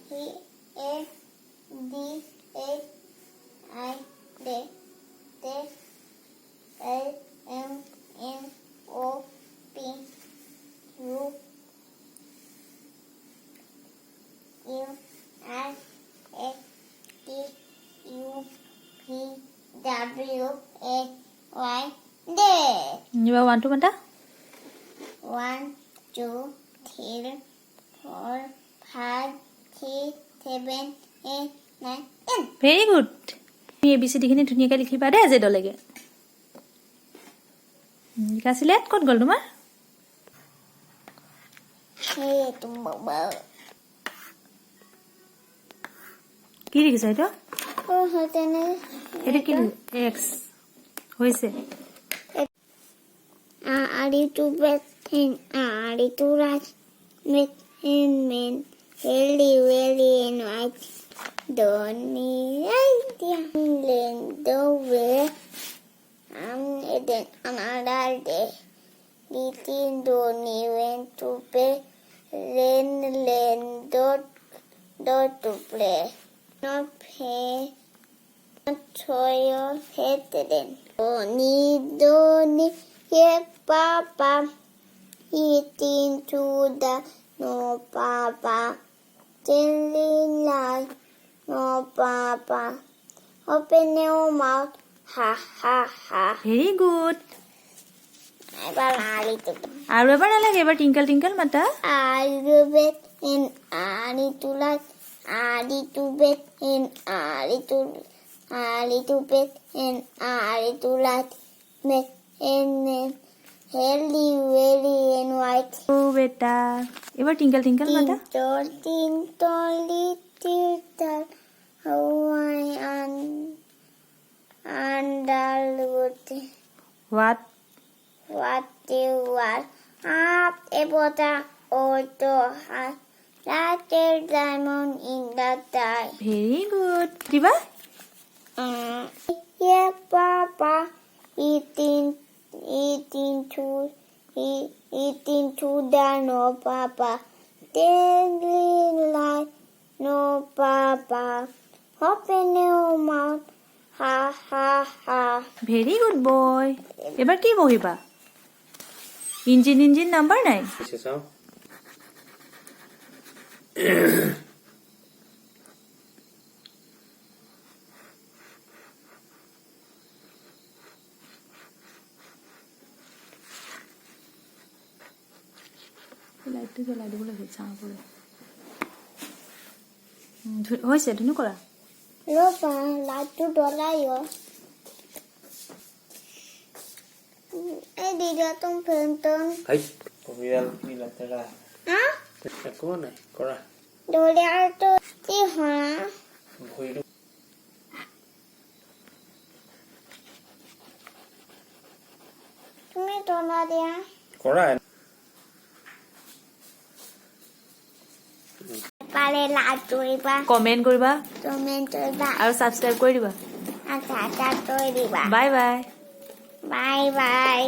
D H I D T L M N O P U R S T U V W X Y Z. এবার 1 2 মাতা 1 2 3 4 5 6 7 8 9 10. Very good তুমি ABCD খিনি ধুনীয়াকৈ লিখিবা দে জেডলৈকে লিখাছিলে ক'ত গ'ল তোমাৰ Hey, tumbawa. কি লিখিছা এটা Oh, hotene. এটা কি এক্স হৈছে Ari to bet in Ari to rat with in men. Helly, welly, and white. Don't need idea. Lendo way. Then another day. Little Donny went to pay. Dot to play. Not pay. Not toil head then. Donny, yeah, Papa. Eating to the no Papa. Telling lie, no Papa. Open your mouth, ha ha ha. Very good এবার আড়ি তো আৰু এবাৰ নালাগে এবাৰ twinkle twinkle মাতা আড়ি বেত ইন আড়ি তুলা আড়ি টু বেত ইন আড়ি টু বেত in early to bed and healthy wealthy and wise ও বেটা এবাৰ টিংকল টিংকল মাতা তিন টলি তিরতাল how I wonder what What do you want? Up a butter or to have that diamond in the tie. Very good দিবা Yeah, Papa, eating to the no Papa. Telling like no Papa. Open your mouth, ha ha ha. Very good boy এবাৰ কি পঢ়িবা engine number নাই লাইটটো জ্বলাই দিব লাগে চাওঁ পৰে হৈছে ধুনু কৰা Ropa, লাইটটো ডলাইও এই দিদা তুমি ফেন্টন Ay, comida bilateral. হ্যাঁ Ako na, kora. ডলে আর তো কি হয় Buhiro. তুমি ডলা দিয়া Kora. পালে লাইট কৰিবা কমেণ্ট কৰিবা কমেন্ট কৰিবা আৰু ছাবস্ক্ৰাইব কৰি দিবা আচ্ছা আচ্ছা কৰি দিবা বাই বাই বাই বাই